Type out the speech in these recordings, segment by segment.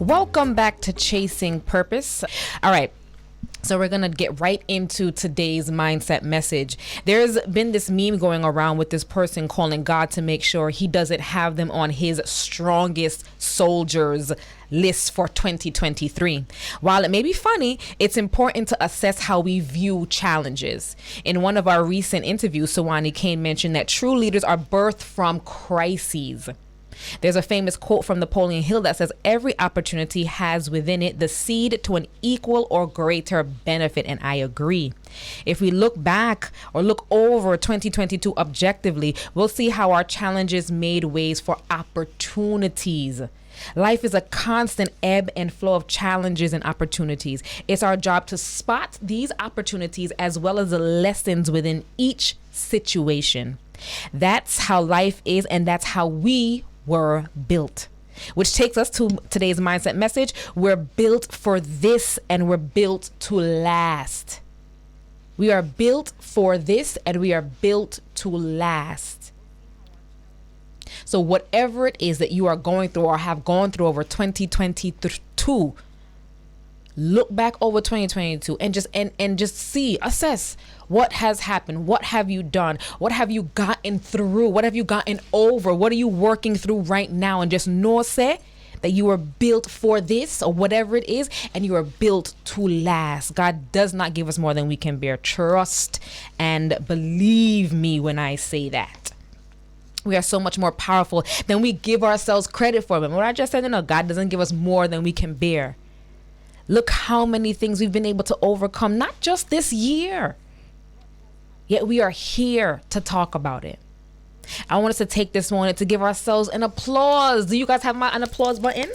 Welcome back to Chasing Purpose. All right. So we're going to get right into today's mindset message. There's been this meme going around with this person calling God to make sure he doesn't have them on his strongest soldiers list for 2023. While it may be funny, it's important to assess how we view challenges. In one of our recent interviews, Sawani Kane mentioned that true leaders are birthed from crises. There's a famous quote from Napoleon Hill that says, every opportunity has within it the seed to an equal or greater benefit. And I agree. If we look back or look over 2022 objectively, we'll see how our challenges made ways for opportunities. Life is a constant ebb and flow of challenges and opportunities. It's our job to spot these opportunities as well as the lessons within each situation. That's how life is, and that's how we were built. Which takes us to today's mindset message. We're built for this, and we're built to last. We are built for this, and we are built to last. So whatever it is that you are going through or have gone through over 2022, look back over 2022 and just see, assess what has happened. What have you done? What have you gotten through? What have you gotten over? What are you working through right now? And just know, say that you were built for this or whatever it is, and you are built to last. God does not give us more than we can bear. Trust and believe me when I say that. We are so much more powerful than we give ourselves credit for. But what I just said, no, God doesn't give us more than we can bear. Look how many things we've been able to overcome, not just this year. Yet we are here to talk about it. I want us to take this moment to give ourselves an applause. Do you guys have an applause button?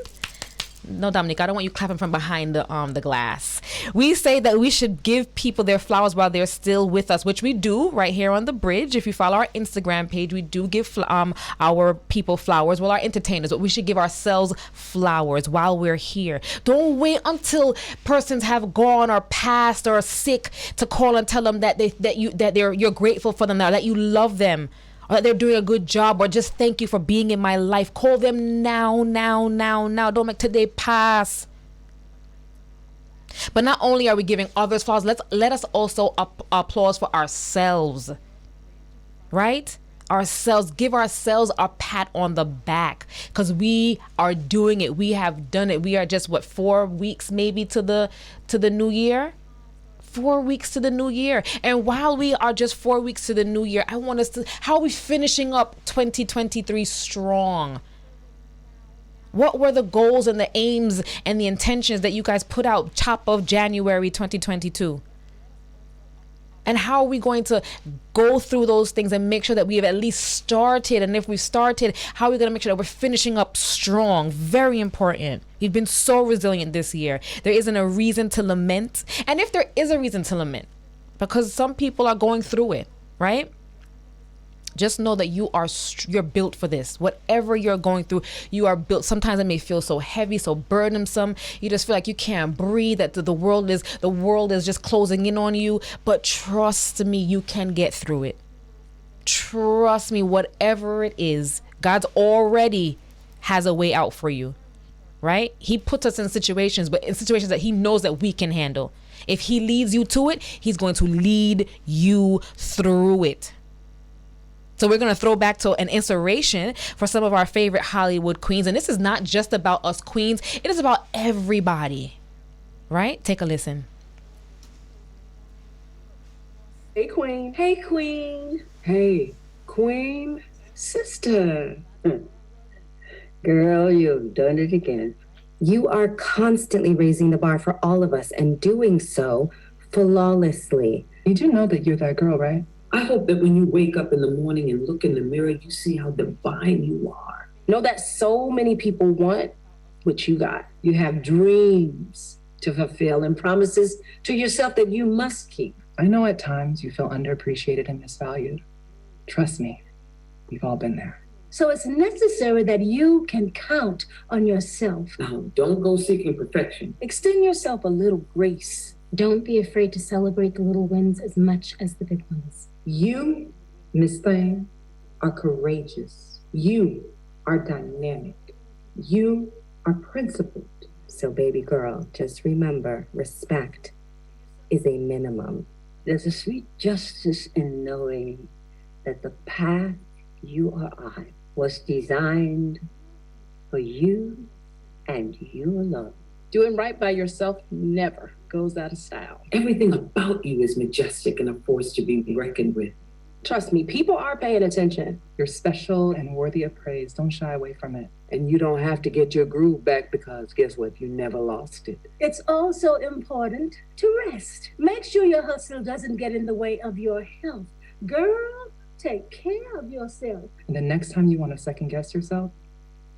No, Dominic, I don't want you clapping from behind the glass. We say that we should give people their flowers while they're still with us, which we do right here on the bridge. If you follow our Instagram page, we do give our people flowers. Well, our entertainers, but we should give ourselves flowers while we're here. Don't wait until persons have gone or passed or sick to call and tell them that you're grateful for them now, that you love them, or that they're doing a good job, or just thank you for being in my life. Call them now. Don't make today pass. But not only are we giving others flowers, let us also applause for ourselves. Right? Ourselves. Give ourselves a pat on the back, because we are doing it. We have done it. We are just 4 weeks maybe to the new year. 4 weeks to the new year. And while we are just 4 weeks to the new year, I want us to, how are we finishing up 2023 strong? What were the goals and the aims and the intentions that you guys put out top of January 2022? And how are we going to go through those things and make sure that we have at least started? And if we've started, how are we going to make sure that we're finishing up strong? Very important. You've been so resilient this year. There isn't a reason to lament. And if there is a reason to lament, because some people are going through it, right? Just know that you're built for this. Whatever you're going through, you are built. Sometimes it may feel so heavy, so burdensome. You just feel like you can't breathe, that the world is just closing in on you. But trust me, you can get through it. Trust me, whatever it is, God's already has a way out for you, right? He puts us in situations, but in situations that he knows that we can handle. If he leads you to it, he's going to lead you through it. So we're going to throw back to an inspiration for some of our favorite Hollywood queens. And this is not just about us queens. It is about everybody, right? Take a listen. Hey, queen. Hey, queen. Hey, queen. Sister. Girl, you've done it again. You are constantly raising the bar for all of us and doing so flawlessly. You do know that you're that girl, right? I hope that when you wake up in the morning and look in the mirror, you see how divine you are. Know that so many people want what you got. You have dreams to fulfill and promises to yourself that you must keep. I know at times you feel underappreciated and misvalued. Trust me, we've all been there. So it's necessary that you can count on yourself. Now, don't go seeking perfection. Extend yourself a little grace. Don't be afraid to celebrate the little wins as much as the big ones. You, Miss Thing, are courageous. You are dynamic. You are principled. So, baby girl, just remember, respect is a minimum. There's a sweet justice in knowing that the path you are on was designed for you and you alone. Doing right by yourself never goes out of style. Everything about you is majestic and a force to be reckoned with. Trust me, people are paying attention. You're special and worthy of praise. Don't shy away from it. And you don't have to get your groove back because guess what? You never lost it. It's also important to rest. Make sure your hustle doesn't get in the way of your health. Girl, take care of yourself. And the next time you want to second guess yourself,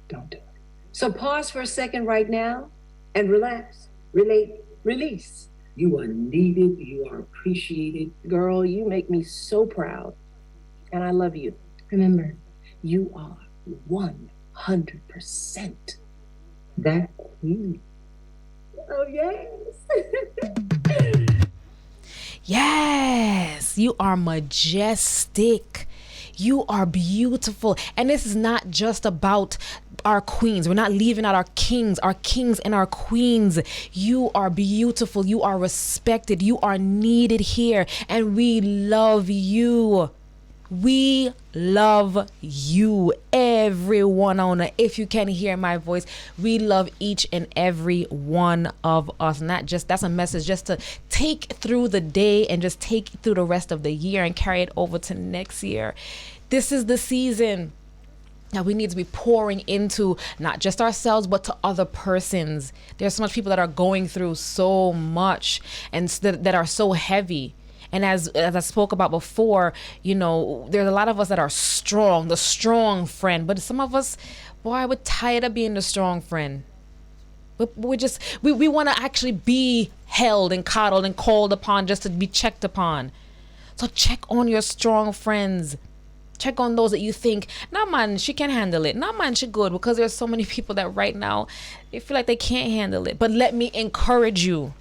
don't do it. So pause for a second right now and relax, relate, release. You are needed. You are appreciated. Girl, you make me so proud. And I love you. Remember, You are 100% That queen. Oh, yes. Yes, you are majestic. You are beautiful. And this is not just about our queens. We're not leaving out our kings and our queens. You are beautiful. You are respected. You are needed here. And we love you. We love you, everyone on it. If you can hear my voice, we love each and every one of us. Not just, that's a message just to take through the day and just take through the rest of the year and carry it over to next year. This is the season that we need to be pouring into not just ourselves, but to other persons. There's so much people that are going through so much and that are so heavy. And as I spoke about before, you know, there's a lot of us that are strong, the strong friend. But some of us, boy, we're tired of being the strong friend. But we want to actually be held and coddled and called upon just to be checked upon. So check on your strong friends. Check on those that you think, nah man, she can handle it. Nah man, she good. Because there's so many people that right now, they feel like they can't handle it. But let me encourage you.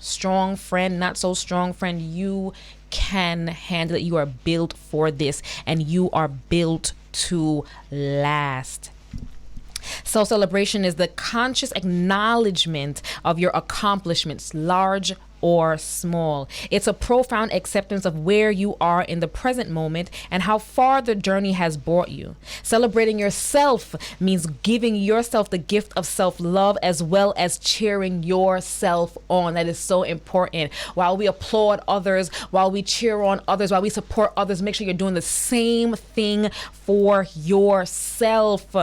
Strong friend, not so strong friend, you can handle it. You are built for this and you are built to last. Self-celebration is the conscious acknowledgement of your accomplishments, large or small. It's a profound acceptance of where you are in the present moment and how far the journey has brought you. Celebrating yourself means giving yourself the gift of self-love as well as cheering yourself on. That is so important. While we applaud others, while we cheer on others, while we support others, make sure you're doing the same thing for yourself.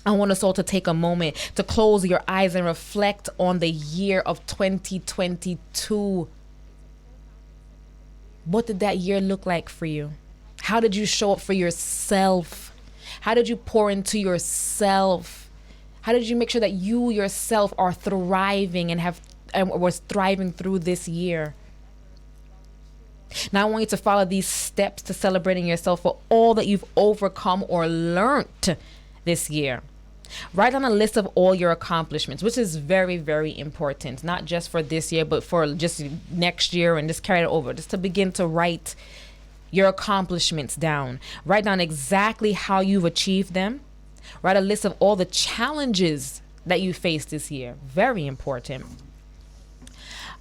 I want us all to take a moment to close your eyes and reflect on the year of 2022. What did that year look like for you? How did you show up for yourself? How did you pour into yourself? How did you make sure that you yourself are thriving and was thriving through this year? Now I want you to follow these steps to celebrating yourself for all that you've overcome or learned this year. Write down a list of all your accomplishments, which is very, very important, not just for this year, but for just next year, and just carry it over, just to begin to write your accomplishments down. Write down exactly how you've achieved them. Write a list of all the challenges that you faced this year. Very important.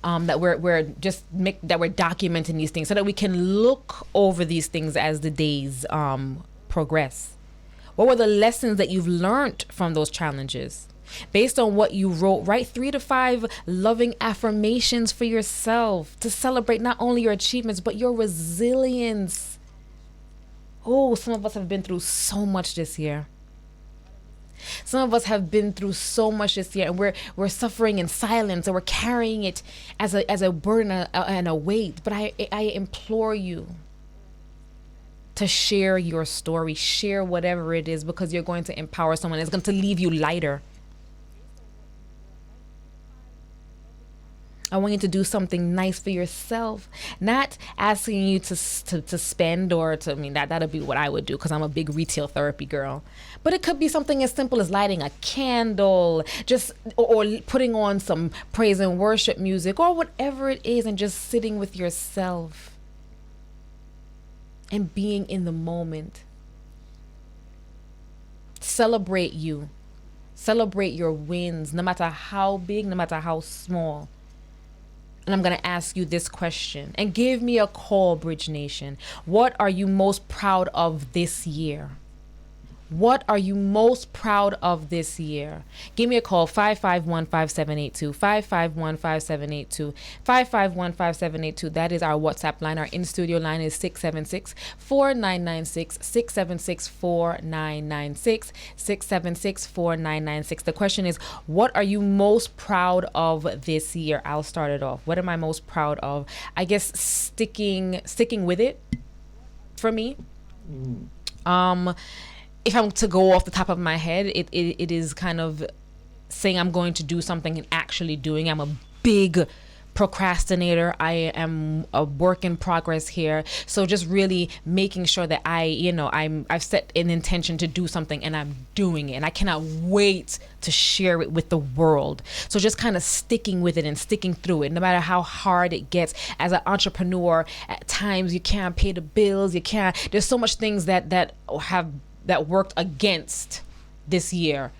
That we're documenting these things so that we can look over these things as the days progress. What were the lessons that you've learned from those challenges? Based on what you wrote, write 3 to 5 loving affirmations for yourself to celebrate not only your achievements, but your resilience. Oh, some of us have been through so much this year. Some of us have been through so much this year, and we're suffering in silence, and we're carrying it as a burden and a weight. But I implore you to share your story, share whatever it is, because you're going to empower someone. It's going to leave you lighter. I want you to do something nice for yourself, not asking you to spend or to, I mean, that'll be what I would do because I'm a big retail therapy girl. But it could be something as simple as lighting a candle, or putting on some praise and worship music or whatever it is, and just sitting with yourself and being in the moment. Celebrate you. Celebrate your wins, no matter how big, no matter how small. And I'm going to ask you this question. And give me a call, Bridge Nation. What are you most proud of this year? What are you most proud of this year? Give me a call, 551-5782, 551-5782, 551-5782. That is our WhatsApp line. Our in-studio line is 676-4996, 676-4996, 676-4996. The question is, what are you most proud of this year? I'll start it off. What am I most proud of? I guess sticking with it for me. If I'm to go off the top of my head, it is kind of saying I'm going to do something and actually doing. I'm a big procrastinator. I am a work in progress here. So just really making sure that I've set an intention to do something and I'm doing it. And I cannot wait to share it with the world. So just kind of sticking with it and sticking through it, no matter how hard it gets. As an entrepreneur, at times you can't pay the bills. There's so much things that worked against this year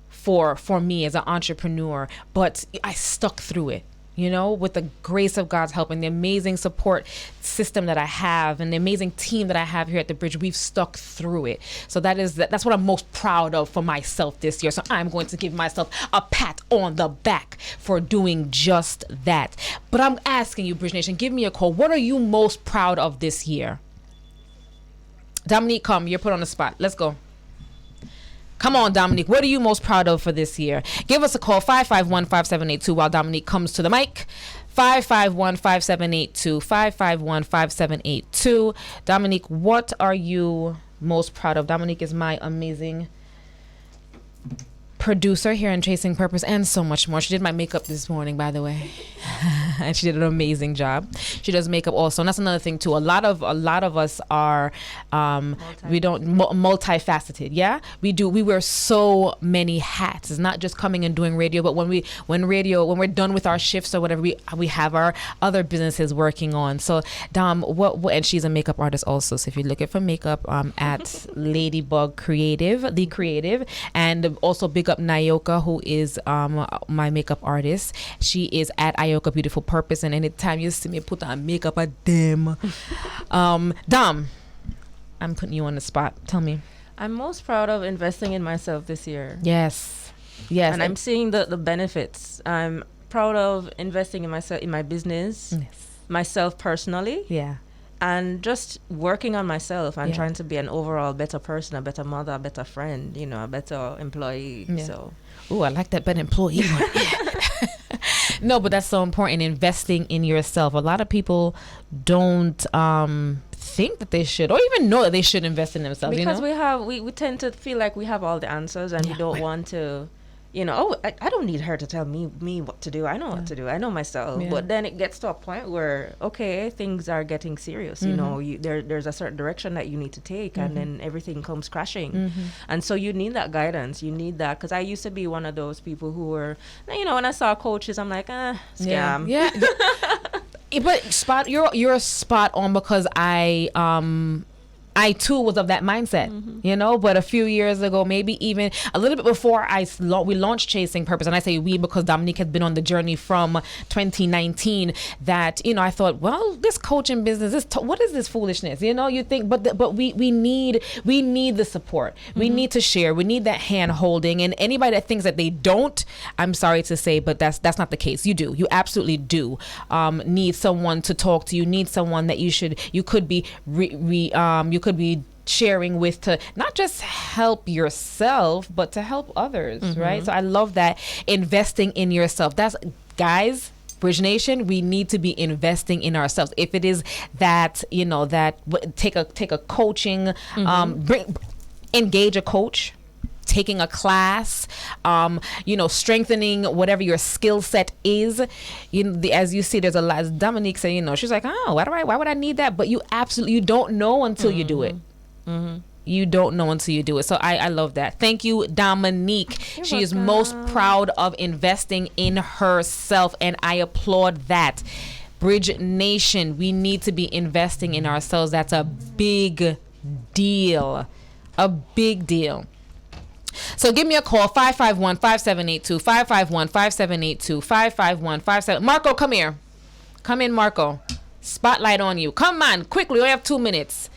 for me as an entrepreneur, but I stuck through it, with the grace of God's help and the amazing support system that I have and the amazing team that I have here at the Bridge. We've stuck through it. So that's what I'm most proud of for myself this year. So I'm going to give myself a pat on the back for doing just that. But I'm asking you, Bridge Nation, give me a call. What are you most proud of this year? Dominique, come. You're put on the spot. Let's go. Come on, Dominique. What are you most proud of for this year? Give us a call, 551-5782, while Dominique comes to the mic. 551-5782, 551-5782. Dominique, what are you most proud of? Dominique is my amazing producer here in Chasing Purpose and so much more. She did my makeup this morning, by the way. And she did an amazing job. She does makeup also, and that's another thing too. A lot of us are multifaceted. Yeah, we wear so many hats. It's not just coming and doing radio, but when we're done with our shifts or whatever, we have our other businesses working on. So Dom, what and she's a makeup artist also. So if you're looking for makeup, at Ladybug Creative, the creative, and also big up Nayoka, who is my makeup artist. She is at Ayoka Beautiful Purpose, and anytime you see me put on makeup, I damn. Dom, I'm putting you on the spot. Tell me. I'm most proud of investing in myself this year. Yes. And I'm seeing the benefits. I'm proud of investing in myself, in my business, myself personally. Yeah. And just working on myself and trying to be an overall better person, a better mother, a better friend, a better employee. Yeah. So, I like that better employee one. No, but that's so important, investing in yourself. A lot of people don't think that they should, or even know that they should invest in themselves. Because we tend to feel like we have all the answers, and we don't want to. I don't need her to tell me what to do. I know what to do. I know myself. Yeah. But then it gets to a point where, okay, things are getting serious. Mm-hmm. There's a certain direction that you need to take, and then everything comes crashing. Mm-hmm. And so you need that guidance. You need that, because I used to be one of those people who were, when I saw coaches, I'm like, scam. Yeah. But you're spot on, because I too was of that mindset, but a few years ago, maybe even a little bit before we launched Chasing Purpose, and I say we because Dominique had been on the journey from 2019, that, I thought, well, this coaching business, what is this foolishness? You think, but we need the support. We need to share. We need that hand holding, and anybody that thinks that they don't, I'm sorry to say, but that's not the case. You do. You absolutely do need someone to talk to. You need someone that you could be sharing with, to not just help yourself, but to help others, right? So I love that, investing in yourself. That's, guys, Bridge Nation, we need to be investing in ourselves. If it is that, take a coaching, engage a coach, taking a class, strengthening whatever your skill set is. As you see, there's a lot. As Dominique said, she's like, why would I need that? But you don't know until you do it. You don't know until you do it. So I love that. Thank you, Dominique. She is most proud of investing in herself, and I applaud that. Bridge Nation, we need to be investing in ourselves. That's a big deal. A big deal. So give me a call, 551-5782, 551-5782, 551-57. Marco, come here. Come in, Marco. Spotlight on you. Come on, quickly. We only have 2 minutes.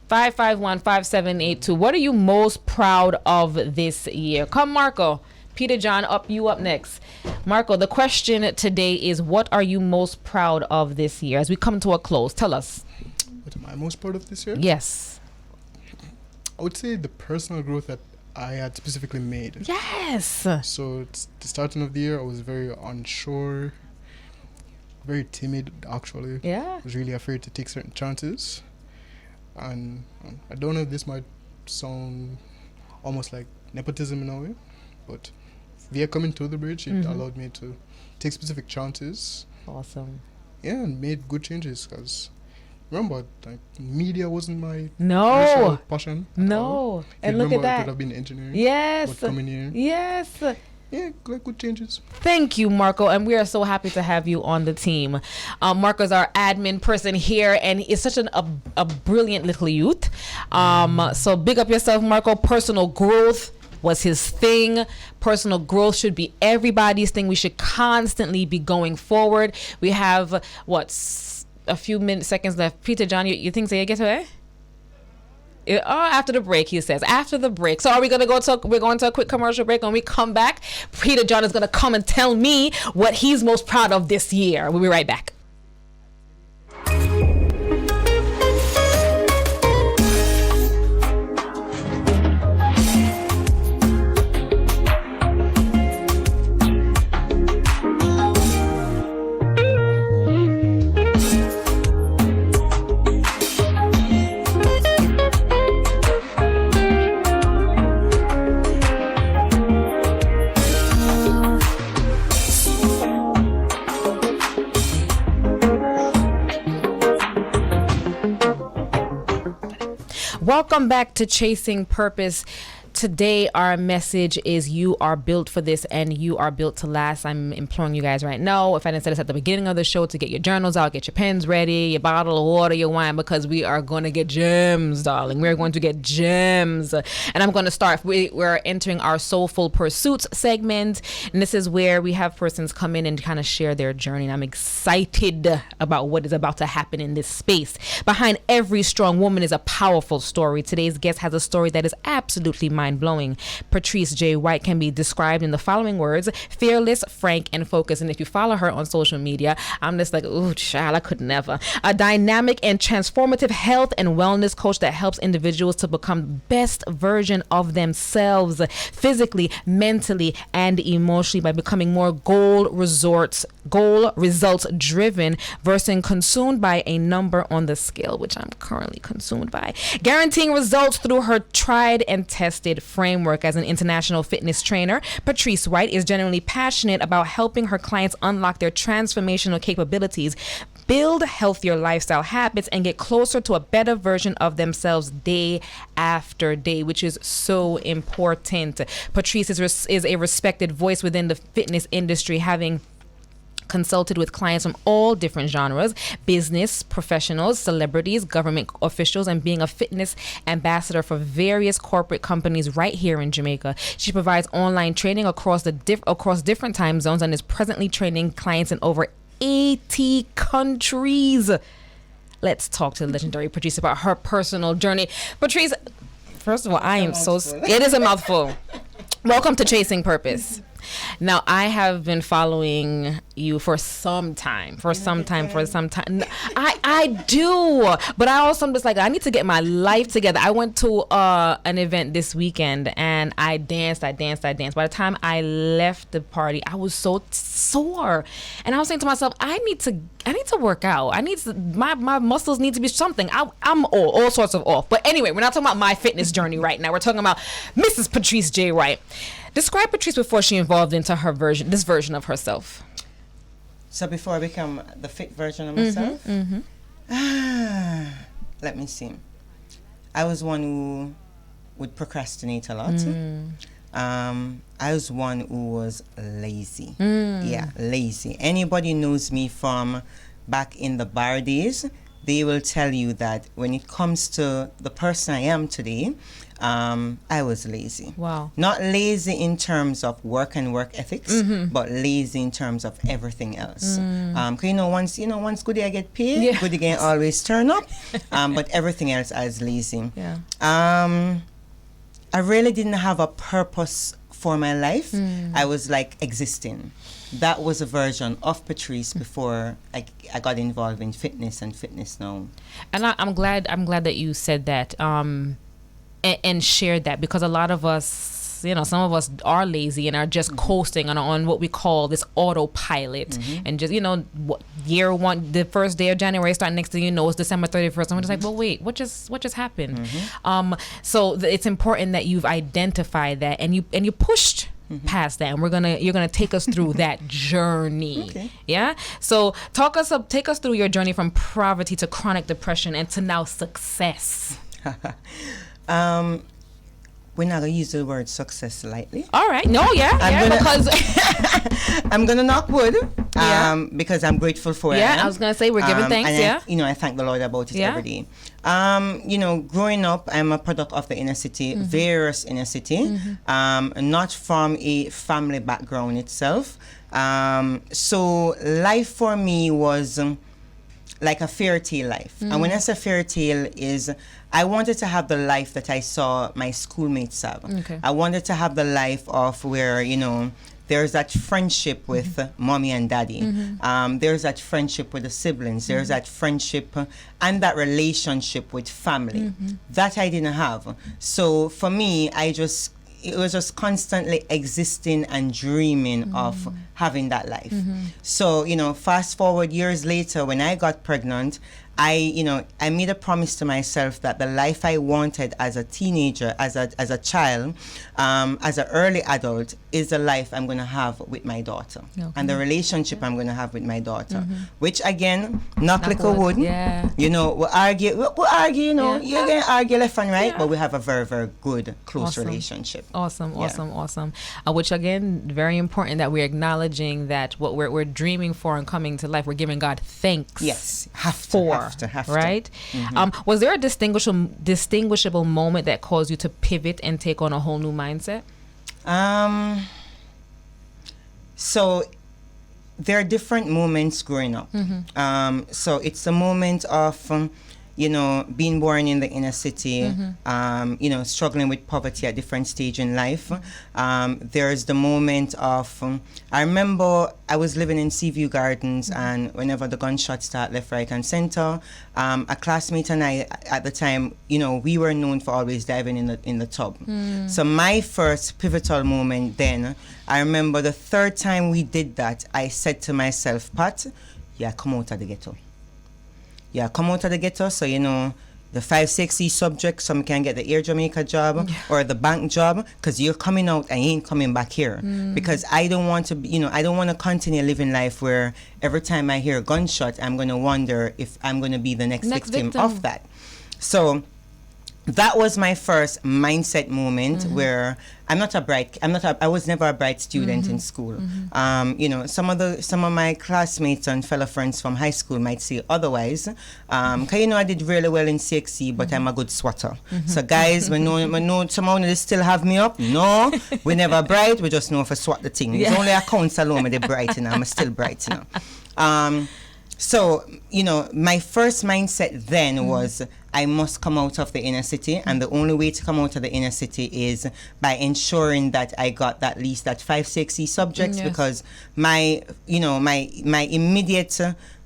551-5782. What are you most proud of this year? Come, Marco. Peter John, you up next. Marco, the question today is, what are you most proud of this year? As we come to a close, tell us. What am I most proud of this year? Yes. I would say the personal growth that I had specifically made. Yes. So it's the starting of the year, I was very unsure, very timid actually. Yeah. I was really afraid to take certain chances. And I don't know if this might sound almost like nepotism in a way, but via coming to the bridge, it allowed me to take specific chances. Awesome. Yeah, and made good changes because remember, like, media wasn't my No. initial passion. No. And look at Remember, that. I could have been engineering. Yes. But coming here. Yes. Yeah, like good changes. Thank you, Marco, and we are so happy to have you on the team. Marco's our admin person here, and is such a brilliant little youth. So big up yourself, Marco. Personal growth was his thing. Personal growth should be everybody's thing. We should constantly be going forward. We have a few seconds left. Peter John, you think so? You get away? After the break, he says. After the break. So we're going to a quick commercial break. When we come back, Peter John is going to come and tell me what he's most proud of this year. We'll be right back. Welcome back to Chasing Purpose. Today, our message is you are built for this and you are built to last. I'm imploring you guys right now, if I didn't say this at the beginning of the show, to get your journals out, get your pens ready, your bottle of water, your wine, because we are going to get gems, darling. We're going to get gems. And I'm going to start. We're entering our Soulful Pursuits segment. And this is where we have persons come in and kind of share their journey. And I'm excited about what is about to happen in this space. Behind every strong woman is a powerful story. Today's guest has a story that is absolutely mind-blowing. Patrice J. White can be described in the following words: fearless, frank, and focused. And if you follow her on social media, I'm just like, ooh, child, I could never. A dynamic and transformative health and wellness coach that helps individuals to become the best version of themselves, physically, mentally, and emotionally, by becoming more goal results driven versus consumed by a number on the scale, which I'm currently consumed by. Guaranteeing results through her tried and tested framework. As an international fitness trainer, Patrice White is genuinely passionate about helping her clients unlock their transformational capabilities, build healthier lifestyle habits, and get closer to a better version of themselves day after day, which is so important. Patrice is a respected voice within the fitness industry, having consulted with clients from all different genres: business professionals, celebrities, government officials, and being a fitness ambassador for various corporate companies right here in Jamaica. She provides online training across different time zones and is presently training clients in over 80 countries. Let's talk to the legendary Patrice about her personal journey. Patrice, first of all, it is a mouthful. Welcome to Chasing Purpose. Now, I have been following you for some time. I do, but I also am just like, I need to get my life together. I went to an event this weekend and I danced. By the time I left the party, I was so sore, and I was saying to myself, I need to work out. My muscles need to be something. I'm all sorts of off. But anyway, we're not talking about my fitness journey right now. We're talking about Mrs. Patrice J. White. Describe Patrice before she evolved into this version of herself. So before I become the fit version of myself, let me see. I was one who would procrastinate a lot. I was one who was lazy. Yeah, lazy. Anybody knows me from back in the bar days, they will tell you that when it comes to the person I am today, I was lazy. Wow. Not lazy in terms of work and work ethics, but lazy in terms of everything else. 'Cause once good day I get paid, good day I always turn up. But everything else I was lazy. Yeah. I really didn't have a purpose for my life. I was like existing. That was a version of Patrice before I got involved in fitness and fitness now. And I'm glad that you said that and shared that, because a lot of us, some of us are lazy and are just coasting on what we call this autopilot, and just year one, the first day of January, starting next thing you know, it's December 31st, and we're just like, well, wait, what just happened? So it's important that you've identified that and you pushed past that, and you're gonna take us through that journey. Okay. Yeah. So take us through your journey from poverty to chronic depression and to now success. We're not gonna use the word success lightly. All right. No. Because I'm gonna knock wood. Because I'm grateful for it. Yeah. I was gonna say we're giving thanks. And I thank the Lord about it every day. Growing up, I'm a product of the inner city, various inner city, not from a family background itself. So life for me was like a fairy tale life. And when I say fairy tale is, I wanted to have the life that I saw my schoolmates have. Okay. I wanted to have the life of where, there's that friendship with mommy and daddy. There's that friendship with the siblings. There's that friendship and that relationship with family. That I didn't have. So for me, it was just constantly existing and dreaming of having that life. So, fast forward years later, when I got pregnant, I made a promise to myself that the life I wanted as a teenager, as a child, as an early adult, is the life I'm going to have with my daughter, and the relationship I'm going to have with my daughter. Which again, knock like a wood. Yeah. We'll argue. You're going to argue left and right, but we have a very, very good, close relationship. Awesome. Which again, very important that we're acknowledging that what we're dreaming for and coming to life, we're giving God thanks. Yes, have to. Right? Was there a distinguishable moment that caused you to pivot and take on a whole new mindset? So there are different moments growing up. So it's a moment of being born in the inner city, struggling with poverty at different stage in life. There's the moment of, I remember I was living in Seaview Gardens, and whenever the gunshots start left, right, and center, a classmate and I at the time, we were known for always diving in the tub. So my first pivotal moment then, I remember the third time we did that, I said to myself, Pat, come out of the ghetto. Come out of the ghetto, so the 5-6E subject, some can get the Air Jamaica job or the bank job, because you're coming out and you ain't coming back here. Because I don't want to, I don't want to continue living life where every time I hear a gunshot, I'm going to wonder if I'm going to be the next victim of that. So that was my first mindset moment where I was never a bright student in school. Some of my classmates and fellow friends from high school might say otherwise. Cause I did really well in CXC, but I'm a good swatter. So guys, we know somehow they still have me up. No, we never bright. We just know if I swat the thing. It's only accounts alone with the bright, I'm still bright, So, my first mindset then was I must come out of the inner city, and the only way to come out of the inner city is by ensuring that I got at least that 5-6E subjects, because my immediate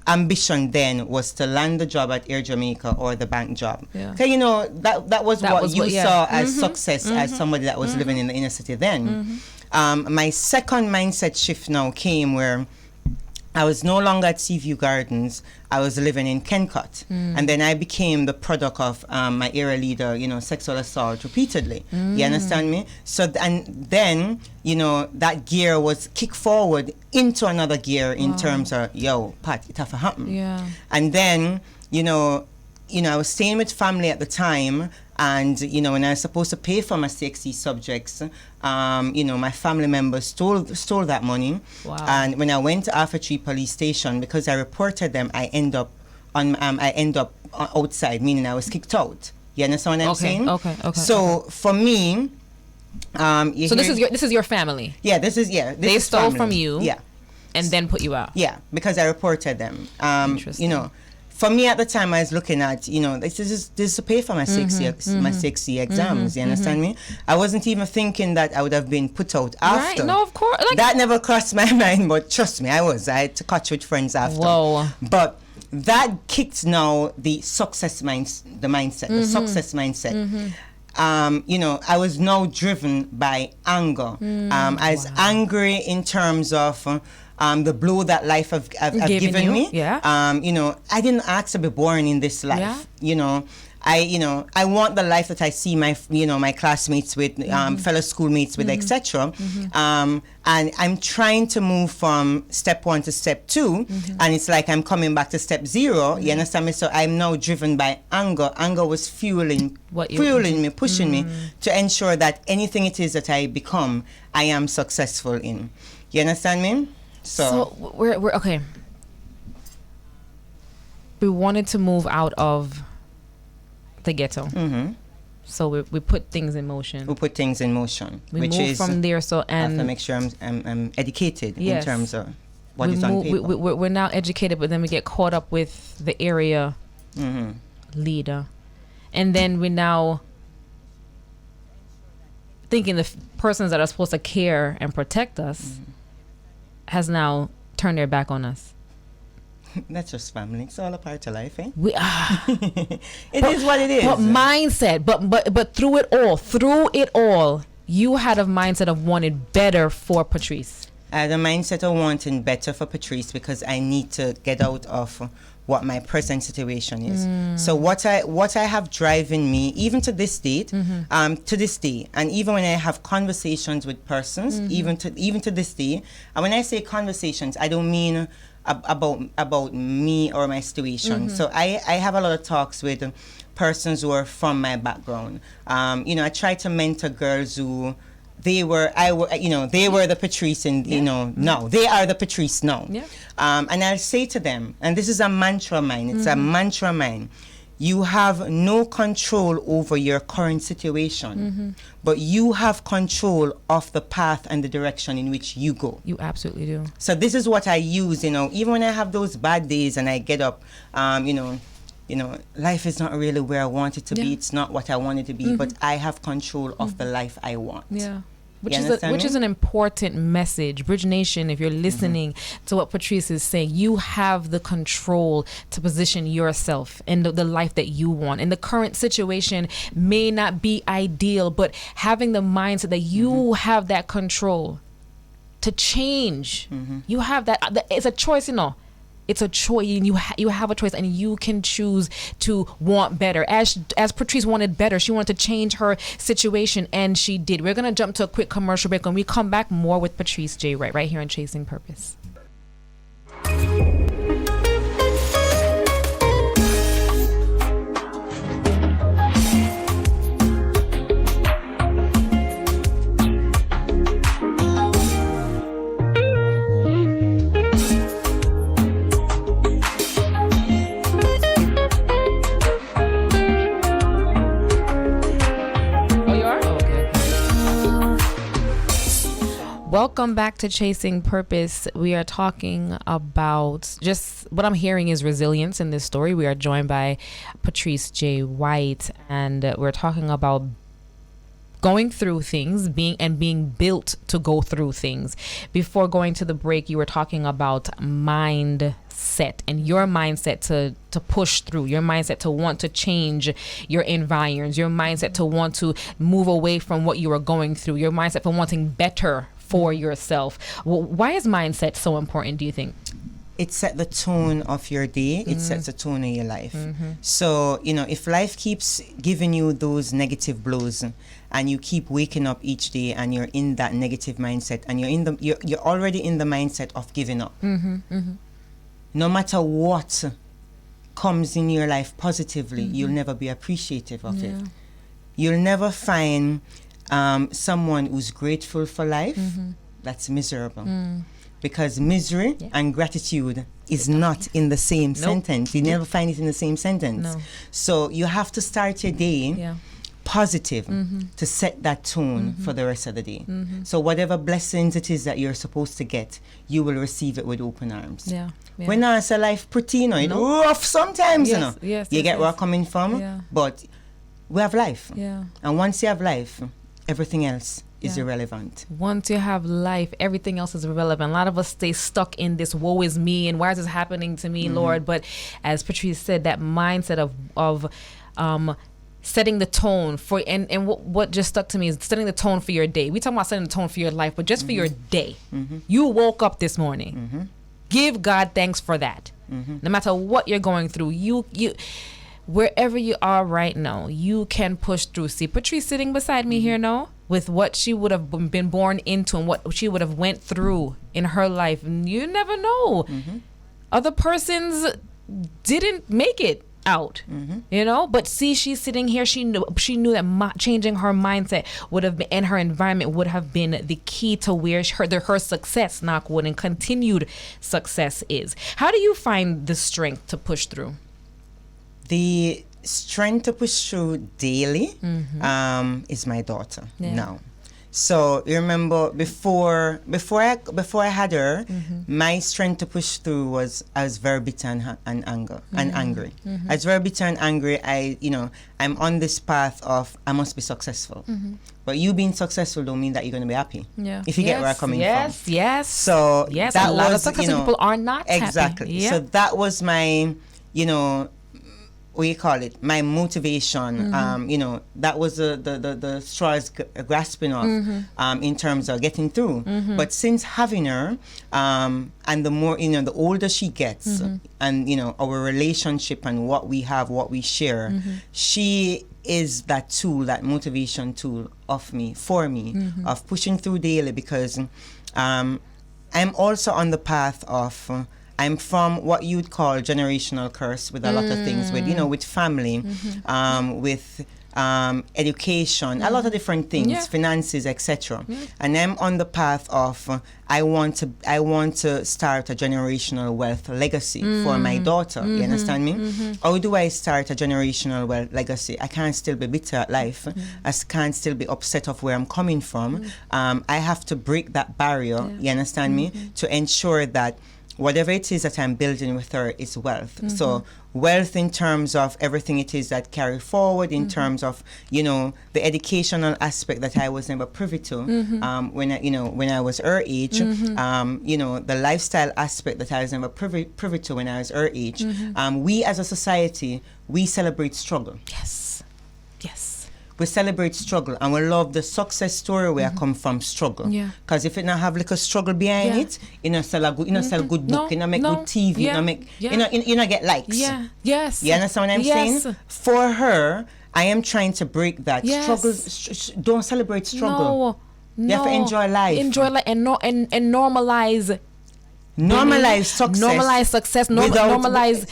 ambition then was to land the job at Air Jamaica or the bank job. Okay, that was what you saw as success as somebody that was living in the inner city then. My second mindset shift now came where I was no longer at Seaview Gardens. I was living in Kencott. And then I became the product of my area leader, sexual assault repeatedly. You understand me? So, and then, that gear was kicked forward into another gear in terms of, Pat, it have to happen. And then, I was staying with family at the time, and when I was supposed to pay for my CXC subjects, my family members stole that money. And when I went to Alpha Tree Police Station, because I reported them, I end up I end up outside, meaning I was kicked out. You understand what I'm saying? Okay. So for me, so this is your family. Yeah, this they stole family. from you. Yeah, and then put you out. Yeah, because I reported them. Interesting. You know, for me at the time, I was looking at, you know, this is to pay for my 6 year exams. You understand me? I wasn't even thinking that I would have been put out after. Right? No, of course. Like, that never crossed my mind, but trust me, I had to catch with friends after. Whoa. But that kicked now the success mindset. You know, I was now driven by anger. I was angry in terms of the blow that life have given me. Yeah. You know, I didn't ask to be born in this life. Yeah. You know, I want the life that I see my classmates with, fellow schoolmates with, etc. And I'm trying to move from step 1 to step 2, and it's like I'm coming back to step 0. You understand me? So I'm now driven by anger. Anger was fueling me, pushing me to ensure that anything it is that I become, I am successful in. You understand me? So we're okay. We wanted to move out of the ghetto. So we put things in motion. We which move from there. So I have to make sure I'm educated in terms of what is on paper. We're now educated, but then we get caught up with the area leader, and then we now thinking the persons that are supposed to care and protect us has now turned their back on us. That's just family. It's all a part of life, eh? It is what it is. But mindset, but through it all, you had a mindset of wanting better for Patrice. I had a mindset of wanting better for Patrice because I need to get out of what my present situation is. So what I have driving me, even to this date, and even when I have conversations with persons, even to this day, and when I say conversations, I don't mean about me or my situation. So I have a lot of talks with persons who are from my background. You know, I try to mentor girls who they were the Patrice now they are the Patrice now. And I'll say to them, and this is a mantra of mine, it's a mantra of mine, you have no control over your current situation, but you have control of the path and the direction in which you go. You absolutely do. So this is what I use, you know, even when I have those bad days and I get up, you know, life is not really where I want it to be. It's not what I want it to be, but I have control of the life I want. Yeah. Which is an important message. Bridge Nation, if you're listening to what Patrice is saying, you have the control to position yourself in the life that you want. And the current situation may not be ideal, but having the mindset that you have that control to change, you have that. It's a choice, you know. It's a choice, and you have a choice, and you can choose to want better. As Patrice wanted better, she wanted to change her situation, and she did. We're gonna jump to a quick commercial break. When we come back, more with Patrice J right here on Chasing Purpose. Welcome back to Chasing Purpose. We are talking about just what I'm hearing is resilience in this story. We are joined by Patrice J. White, and we're talking about going through things, being built to go through things. Before going to the break, you were talking about mindset and your mindset to push through, your mindset to want to change your environs, your mindset to want to move away from what you are going through, your mindset for wanting better for yourself. Why is mindset so important, do you think? It sets the tone of your day. It sets the tone of your life. So, you know, if life keeps giving you those negative blows and you keep waking up each day and you're in that negative mindset and you're already in the mindset of giving up. No matter what comes in your life positively, you'll never be appreciative of it. You'll never find someone who's grateful for life that's miserable. because misery and gratitude is not in the same sentence. You never find it in the same sentence. No. So you have to start your day positive to set that tone for the rest of the day. So whatever blessings it is that you're supposed to get, you will receive it with open arms. When I say life pretty, you know, it's rough sometimes, you know. You get where I'm coming from, but we have life. And once you have life, everything else is irrelevant. Once you have life, everything else is irrelevant. A lot of us stay stuck in this woe is me and why is this happening to me, Lord? But as Patrice said, that mindset of setting the tone for, and what just stuck to me is setting the tone for your day. We talk about setting the tone for your life, but just for your day. You woke up this morning. Give God thanks for that. No matter what you're going through, you wherever you are right now, you can push through. See Patrice sitting beside me here now, with what she would have been born into and what she would have went through in her life. And you never know. Other persons didn't make it out, you know, but see, she's sitting here. She knew that changing her mindset would have been, and her environment would have been the key to where her success, knock wood, and continued success is. How do you find the strength to push through? The strength to push through daily is my daughter now. So you remember before I had her, my strength to push through was I was very bitter and angry. I was very bitter and angry. I'm on this path of I must be successful. But you being successful don't mean that you're going to be happy. If you get where I'm coming from. So that a lot of successful people are not exactly. happy. So that was my, what you call it, my motivation. That was the straws grasping off in terms of getting through. But since having her, and the more, the older she gets, and our relationship and what we have, what we share, she is that tool, that motivation tool for me, of pushing through daily, because I'm also on the path of I'm from what you'd call generational curse with a lot of things, with family, with education, a lot of different things, finances, etc. And I'm on the path of I want to start a generational wealth legacy for my daughter. You understand me? How do I start a generational wealth legacy? I can't still be bitter at life. I can't still be upset of where I'm coming from. I have to break that barrier. You understand me? To ensure that whatever it is that I'm building with her is wealth. So wealth in terms of everything it is that carry forward, in terms of, the educational aspect that I was never privy to when I was her age, the lifestyle aspect that I was never privy to when I was her age. We as a society, we celebrate struggle. Yes. We celebrate struggle, and we love the success story where I come from struggle. Because if it not have like a struggle behind it, sell a good, sell good book, make good TV, make, get likes. Yes. You understand what I'm saying? For her, I am trying to break that struggle. Don't celebrate struggle. You have to enjoy life. Enjoy life and normalize. Normalize success. Normalize success.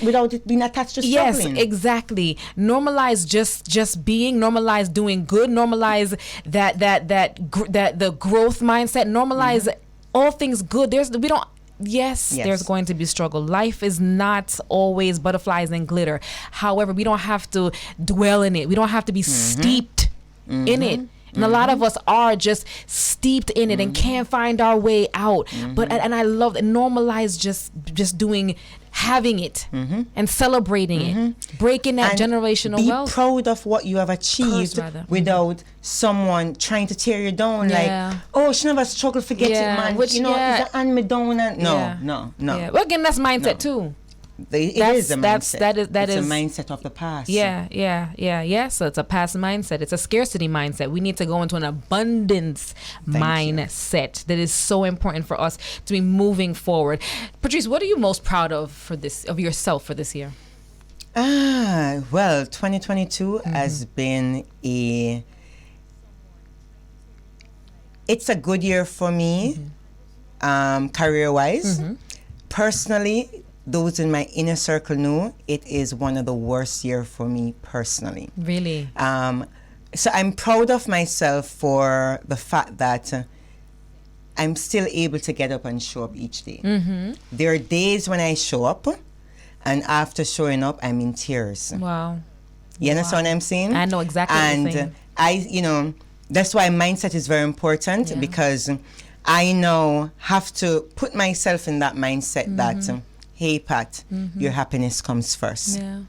Without it being attached to struggling. Yes, exactly. Normalize just being. Normalize doing good. Normalize that the growth mindset. Normalize all things good. There's going to be struggle. Life is not always butterflies and glitter. However, we don't have to dwell in it. We don't have to be steeped in it. And a lot of us are just steeped in it and can't find our way out. But and I love that. Normalize just doing, having it and celebrating it, breaking that generational wealth. Be proud of what you have achieved without someone trying to tear you down. Like, oh, she never struggled, forget it, man. Which, is that hand me down? And no. Well, again, that's mindset too. It is a mindset. It's a mindset of the past. Yeah. So it's a past mindset. It's a scarcity mindset. We need to go into an abundance mindset that is so important for us to be moving forward. Patrice, what are you most proud of yourself for this year? Well, 2022 has been it's a good year for me, career-wise. Personally, those in my inner circle know it is one of the worst years for me personally. Really? So I'm proud of myself for the fact that I'm still able to get up and show up each day. There are days when I show up, and after showing up, I'm in tears. Wow. You understand what I'm saying? I know exactly what you're saying. And that's why mindset is very important, because I now have to put myself in that mindset that, hey, Pat, your happiness comes first. Yeah.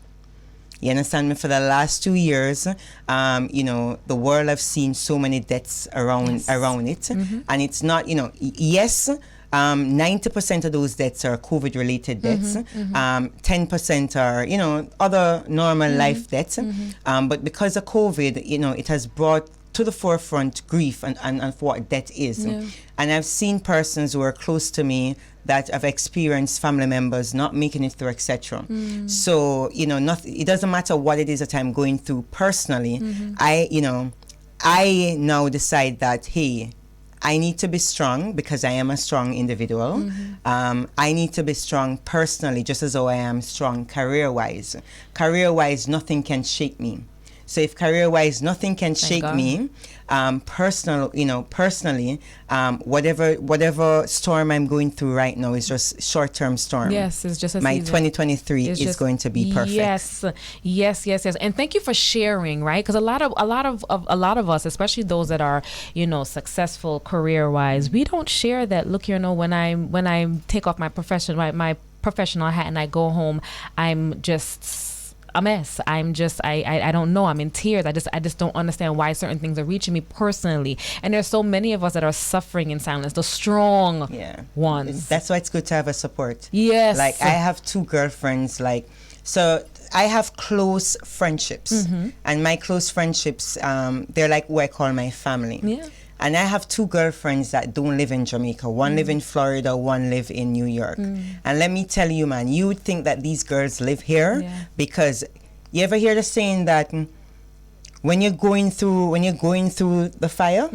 You understand me? For the last 2 years, the world have seen so many deaths around it, and it's not, yes, 90% of those deaths are COVID-related deaths. 10% are, other normal life deaths. But because of COVID, it has brought to the forefront grief and what death is. And I've seen persons who are close to me that have experienced family members not making it through, etc. So, it doesn't matter what it is that I'm going through personally. I now decide that, hey, I need to be strong because I am a strong individual. I need to be strong personally, just as though I am strong career-wise. Career-wise, nothing can shake me. So if career-wise nothing can shake me, personally, whatever storm I'm going through right now is just short-term storm. Yes, it's just a my season. 2023 is going to be perfect. Yes. And thank you for sharing, right? Because a lot of us, especially those that are, successful career-wise, we don't share that. Look, when I take off my professional hat and I go home, I'm just a mess. I don't know. I'm in tears. I just don't understand why certain things are reaching me personally. And there's so many of us that are suffering in silence, the strong ones. That's why it's good to have a support. Yes. Like I have 2 girlfriends, so I have close friendships, and my close friendships, they're like who I call my family. Yeah. And I have 2 girlfriends that don't live in Jamaica. One live in Florida, one live in New York. And let me tell you, man, you would think that these girls live here because you ever hear the saying that when you're going through the fire,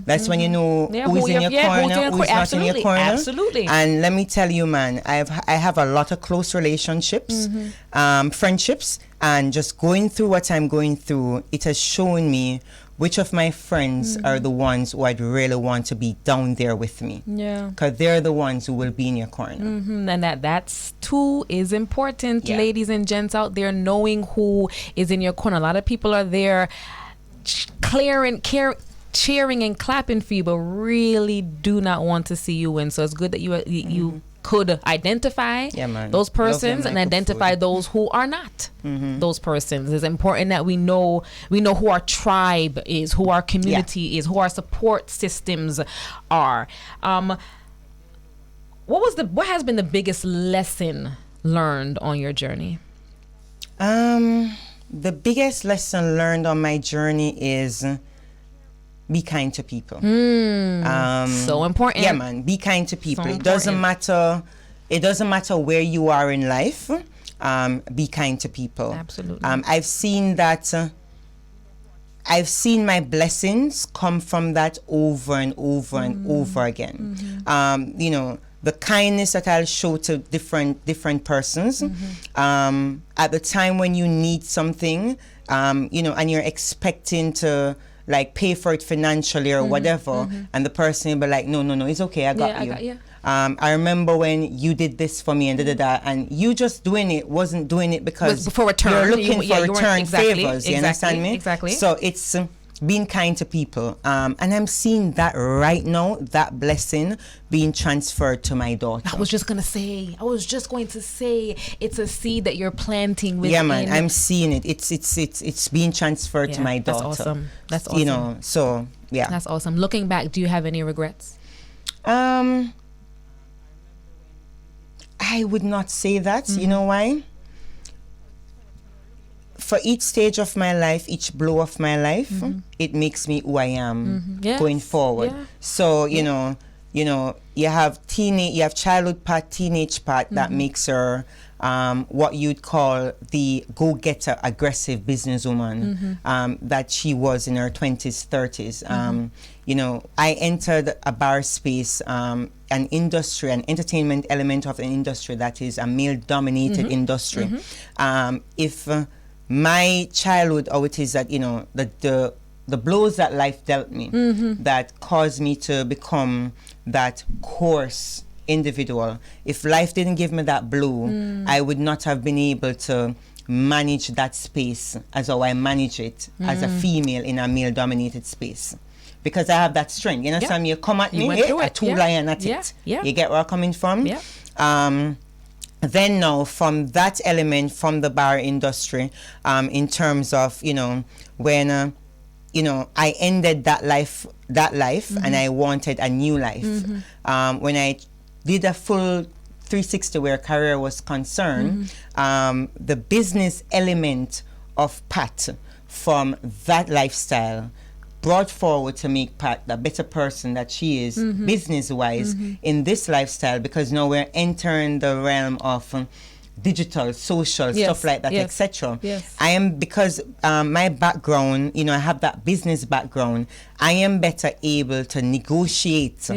that's when you know who's in your corner, who's not in your corner. Absolutely. And let me tell you, man, I have a lot of close relationships, friendships, and just going through what I'm going through, it has shown me which of my friends are the ones who I'd really want to be down there with me. Yeah. Because they're the ones who will be in your corner. And that's too is important, ladies and gents out there, knowing who is in your corner. A lot of people are there cheering and clapping for you, but really do not want to see you win. So it's good that you could identify those persons and identify those who are not those persons. It's important that we know who our tribe is, who our community is, who our support systems are. What has been the biggest lesson learned on your journey? The biggest lesson learned on my journey is be kind to people. So important. Yeah, man. Be kind to people. So it doesn't matter where you are in life. Be kind to people. Absolutely. I've seen that. I've seen my blessings come from that over and over and over again. The kindness that I'll show to different persons. At the time when you need something, and you're expecting to pay for it financially or whatever, and the person will be like, no, it's okay, I got you. I remember when you did this for me and and you just wasn't doing it because for return. You're looking for return favors. You understand me? Exactly. So it's being kind to people, and I'm seeing that right now, that blessing being transferred to my daughter. I was just going to say, it's a seed that you're planting within. Yeah, man, I'm seeing it. It's being transferred to my daughter. That's awesome. So yeah. That's awesome. Looking back, do you have any regrets? I would not say that. You know why? For each stage of my life, each blow of my life, it makes me who I am going forward. Yeah. So you know, you have childhood part, teenage part that makes her what you'd call the go-getter, aggressive businesswoman that she was in her 20s, 30s. I entered a bar space, an industry, an entertainment element of an industry that is a male-dominated industry. If my childhood, it is that, the the blows that life dealt me that caused me to become that coarse individual. If life didn't give me that blow, I would not have been able to manage that space as how I manage it as a female in a male-dominated space. Because I have that strength. You know, Sam, you come at me, a two lion at it. You get where I'm coming from? Then now, from that element, from the bar industry, in terms of, you know, when, you know, I ended that life, and I wanted a new life. When I did a full 360 where career was concerned, the business element of Pat from that lifestyle brought forward to make Pat the better person that she is business-wise in this lifestyle, because now we're entering the realm of digital, social, stuff like that, etc. I am, because my background, you know, I have that business background, I am better able to negotiate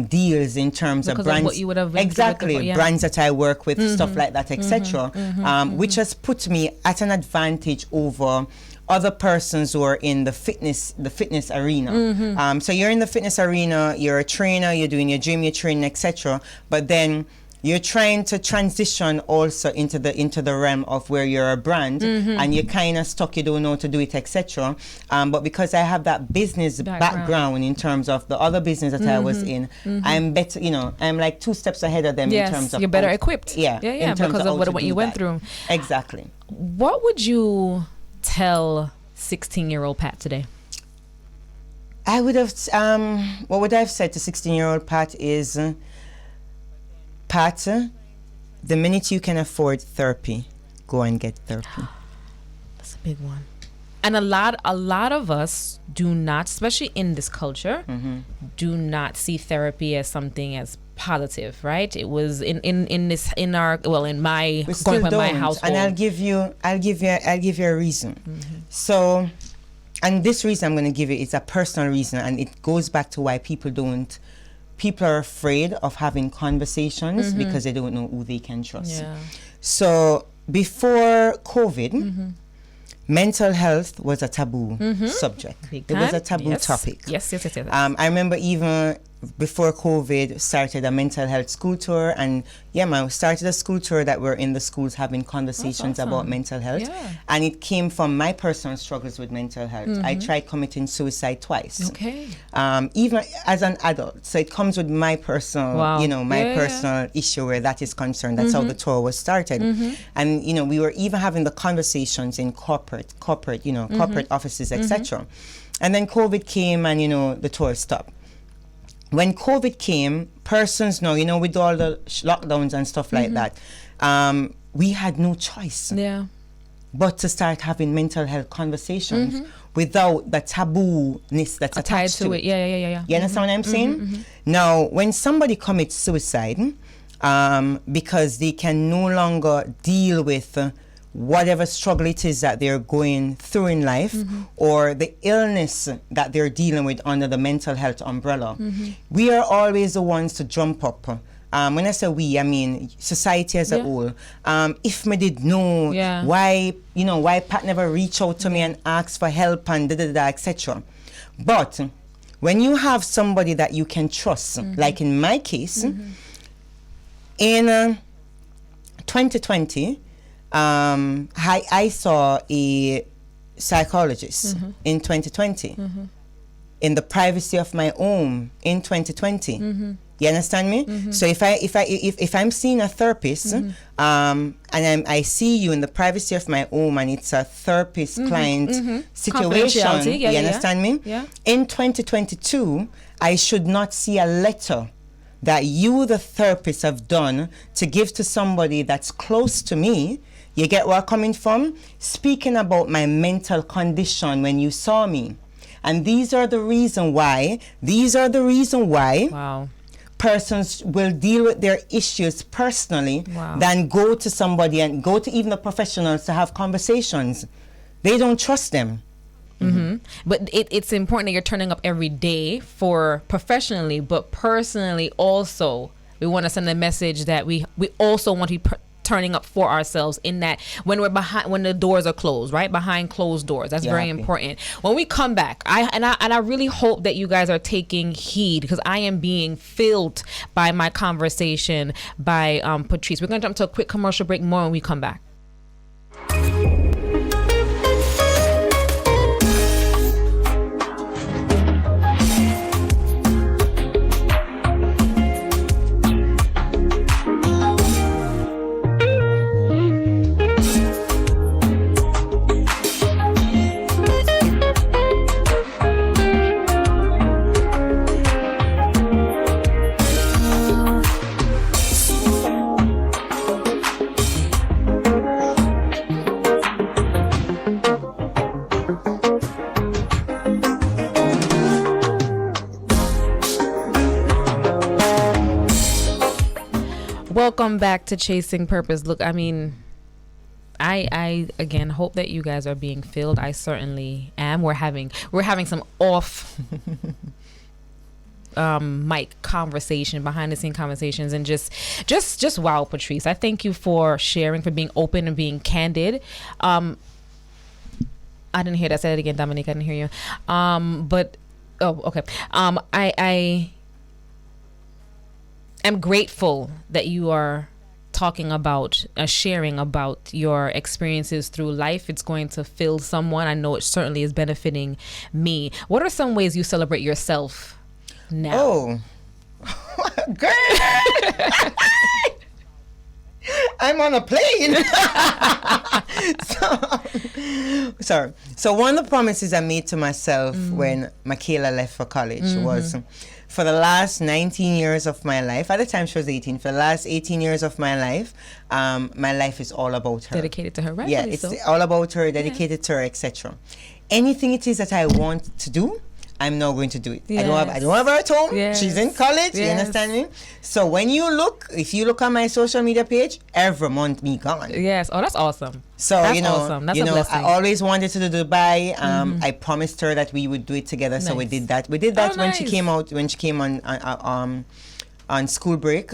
deals in terms of brands, what you would have brands that I work with, stuff like that, etc. Which has put me at an advantage over other persons who are in the fitness arena. So you're in the fitness arena, you're a trainer, you're doing your gym, you're training, etc. But then you're trying to transition also into the realm of where you're a brand, and you're kind of stuck, you don't know how to do it, etc. But because I have that business background in terms of the other business that I was in, I'm better, you know, I'm like 2 steps ahead of them in terms of... you're better equipped. Because of what you went through. Exactly. What would you tell 16-year-old Pat today? I would have, what would I have said to 16-year-old Pat is... Pat, the minute you can afford therapy, go and get therapy. That's a big one. And a lot of us do not, especially in this culture, do not see therapy as something as positive, right? It was in my household. And I'll give you a reason. So, and this reason I'm going to give you is a personal reason, and it goes back to why people are afraid of having conversations because they don't know who they can trust. So before COVID, mental health was a taboo subject. It was a taboo topic. Yes. I remember even before COVID started a mental health school tour, and started a school tour that we're in the schools having conversations about mental health. And it came from my personal struggles with mental health. I tried committing suicide twice. Even as an adult. So it comes with my personal, you know, personal issue where that is concerned. That's how the tour was started. And, you know, we were even having the conversations in corporate, you know, corporate offices, etc. And then COVID came and, you know, the tour stopped. When COVID came, persons know, you know, with all the lockdowns and stuff like that, we had no choice but to start having mental health conversations without the taboo-ness that's attached to it. You understand what I'm saying? Now, when somebody commits suicide, because they can no longer deal with whatever struggle it is that they're going through in life, or the illness that they're dealing with under the mental health umbrella, we are always the ones to jump up. When I say we, I mean society as a whole. If me did know why Pat never reached out to me and asked for help and etc. But when you have somebody that you can trust, like in my case, in 2020, I saw a psychologist in 2020 in the privacy of my home in 2020. You understand me? So if I'm seeing a therapist and I see you in the privacy of my home and it's a therapist client situation, you understand me? In 2022, I should not see a letter that you, the therapist, have done to give to somebody that's close to me. You get where I'm coming from? Speaking about my mental condition when you saw me. And these are the reason why persons will deal with their issues personally than go to somebody and go to even the professionals to have conversations. They don't trust them. But it's important that you're turning up every day for professionally, but personally also, we want to send a message that we also want to be turning up for ourselves in that when we're behind, when the doors are closed, right? Behind closed doors. That's very important. When we come back, I really hope that you guys are taking heed, because I am being filled by my conversation by Patrice. We're going to jump to a quick commercial break. More when we come back. Welcome back to Chasing Purpose. Look, I mean, I again hope that you guys are being filled. I certainly am. We're having some off mic conversation, behind the scene conversations, and just wow, Patrice. I thank you for sharing, for being open and being candid. I didn't hear that. Say it again, Dominique. I didn't hear you. But oh, okay. I am grateful that you are talking about, sharing about your experiences through life. It's going to fill someone. I know it certainly is benefiting me. What are some ways you celebrate yourself now? Oh, girl. I'm on a plane. So one of the promises I made to myself when Michaela left for college was, for the last 19 years of my life, at the time she was 18, for the last 18 years of my life is all about her. Dedicated to her, right? Yeah, it's all about her, dedicated to her, etc. Anything it is that I want to do, I'm now going to do it. Yes. I don't have her at home. Yes. She's in college. You understand me? So if you look on my social media page, every month me gone. Yes. Oh, that's awesome. So that's awesome. That's a blessing. I always wanted to do Dubai. I promised her that we would do it together. Nice. So we did that. We did that when she came on school break.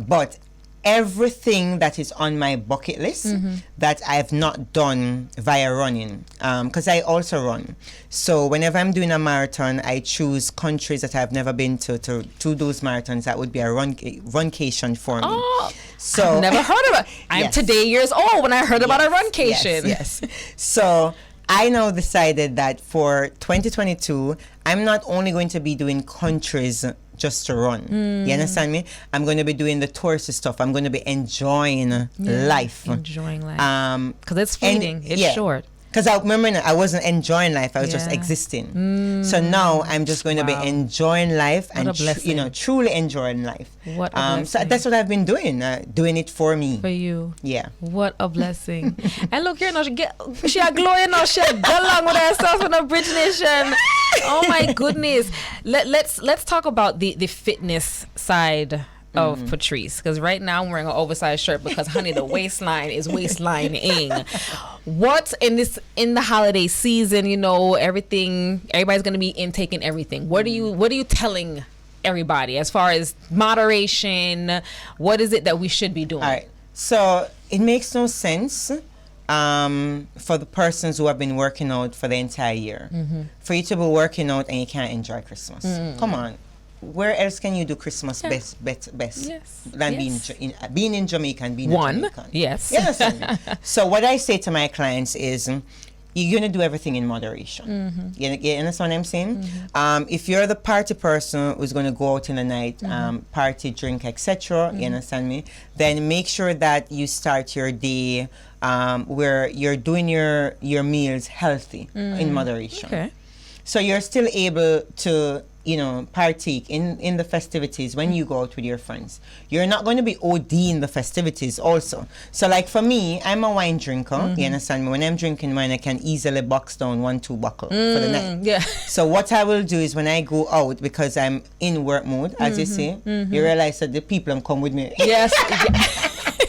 But everything that is on my bucket list that I've not done via running, because I also run. So whenever I'm doing a marathon, I choose countries that I've never been to those marathons. That would be a runcation for me. Oh, so I've never heard of it. I'm today years old when I heard about a runcation. Yes. So I now decided that for 2022, I'm not only going to be doing countries just to run. You understand me? I'm going to be doing the touristy stuff. I'm going to be enjoying life. Enjoying life. Because it's fleeting. It's short. Because I remember I wasn't enjoying life. I was just existing. So now I'm just going to be enjoying life and truly enjoying life. What a blessing. So that's what I've been doing. Doing it for me. For you. Yeah. What a blessing. And look here now, she a glowing now. She a go along with herself in a Bridge Nation. Oh my goodness. Let's talk about the fitness side of Patrice, because right now I'm wearing an oversized shirt because honey, the waistline is waistlining. What in the holiday season, everybody's gonna be intaking everything. What are you telling everybody as far as moderation? What is it that we should be doing? All right. So it makes no sense for the persons who have been working out for the entire year, for you to be working out and you can't enjoy Christmas. Come on. Where else can you do Christmas best than being in Jamaica and being a Jamaican? Yes. You understand? So what I say to my clients is, you're going to do everything in moderation. You understand what I'm saying? If you're the party person who's going to go out in the night, party, drink, etc., you understand me? Then make sure that you start your day where you're doing your meals healthy in moderation. Okay. So you're still able to partake in the festivities when you go out with your friends. You're not going to be OD in the festivities also. So like for me, I'm a wine drinker. You understand me? When I'm drinking wine, I can easily box down 1-2 buckle for the night. Yeah. So what I will do is when I go out, because I'm in work mode, as you say, you realize that the people come with me. Yes.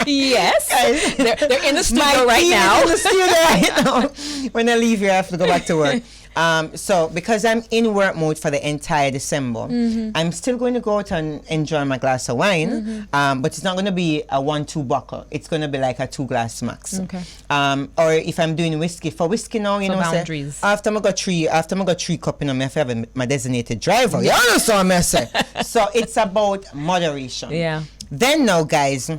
Yes. They're in the studio My right team now. is in the studio right now. When I leave here, I have to go back to work. So because I'm in work mode for the entire December, I'm still going to go out and enjoy my glass of wine, but it's not going to be a 1-2 buckle. It's going to be like a 2 glass max. Okay. Or if I'm doing whiskey now, you so know, boundaries. say, after I got 3 cup, you know, I have to have my designated driver. You understand what I say? So it's about moderation. Yeah. Then now, guys,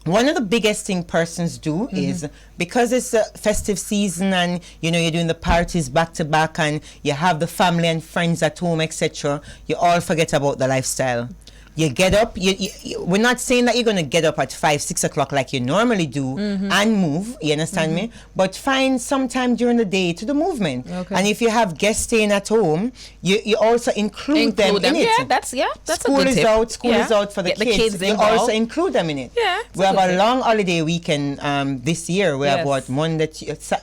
one of the biggest thing persons do is, because it's a festive season and you know you're doing the parties back to back and you have the family and friends at home, etc., you all forget about the lifestyle. You get up, we're not saying that you're going to get up at 5-6 o'clock like you normally do and move, you understand me? But find some time during the day to the movement. Okay. And if you have guests staying at home, you also include them in it. Yeah, that's school a good tip. School is out for the kids. You also include them in it. Yeah, we have a long holiday weekend this year. We have what, Monday,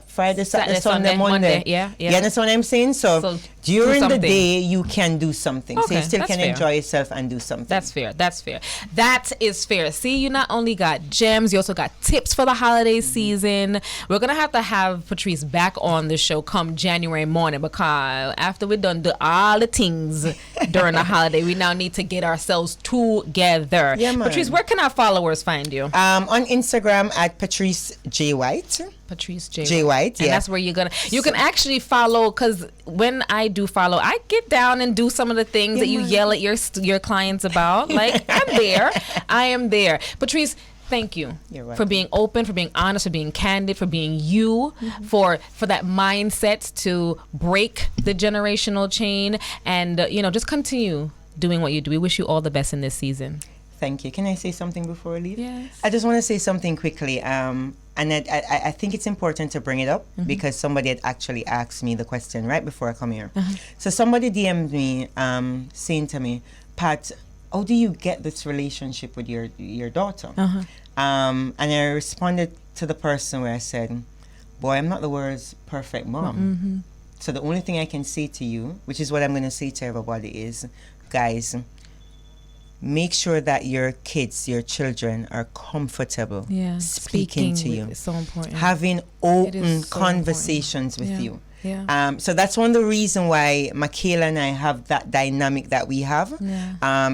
Friday, Saturday, Sunday, Monday. Yeah. You understand what I'm saying? So during the day, you can do something. Okay, so you still can fair. enjoy yourself and do something. That's fair. That is fair. See, you not only got gems, you also got tips for the holiday season. We're going to have Patrice back on the show come January morning, because after we done do all the things during the holiday, we now need to get ourselves together. Yeah, man. Patrice, where can our followers find you? On Instagram at Patrice J White. Patrice J. J White, and that's where you can actually follow, because when I do follow, I get down and do some of the things that you yell at your clients about. Like, I'm there. I am there. Patrice, thank you for being open, for being honest, for being candid, for being you, for that mindset to break the generational chain, and just continue doing what you do. We wish you all the best in this season. Thank you. Can I say something before I leave? Yes. I just want to say something quickly. And I think it's important to bring it up because somebody had actually asked me the question right before I come here. So somebody DM'd me saying to me, Pat, how do you get this relationship with your daughter? And I responded to the person where I said, boy, I'm not the world's perfect mom. So the only thing I can say to you, which is what I'm going to say to everybody, is, guys, make sure that your kids, your children, are comfortable speaking to you. It's so important. Having open conversations with you. Yeah. So that's one of the reasons why Michaela and I have that dynamic that we have.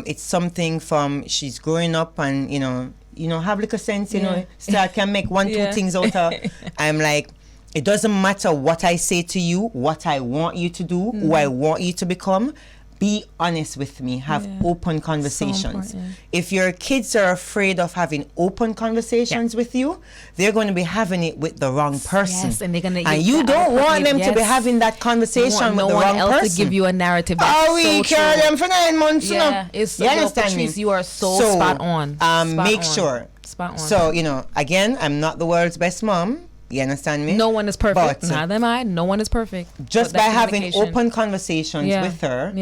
It's something from she's growing up and have little sense, start can make 1-2 things out of. I'm like, it doesn't matter what I say to you, what I want you to do, who I want you to become. Be honest with me. Have open conversations. So if your kids are afraid of having open conversations with you, they're going to be having it with the wrong person. Yes, and they're going to. And you don't want them to be having that conversation with the wrong person. No one else to give you a narrative. That's we carry them for 9 months. Yeah, it's you understand Patrice, me? You are so spot on. Make sure. Spot on. So again, I'm not the world's best mom. You understand me? No one is perfect. Neither am I. No one is perfect. Just by having open conversations with her,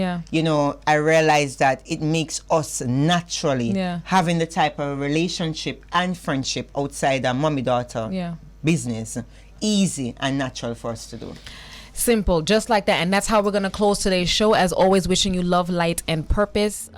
I realized that it makes us naturally having the type of relationship and friendship outside our mommy-daughter business easy and natural for us to do. Simple, just like that. And that's how we're going to close today's show. As always, wishing you love, light, and purpose.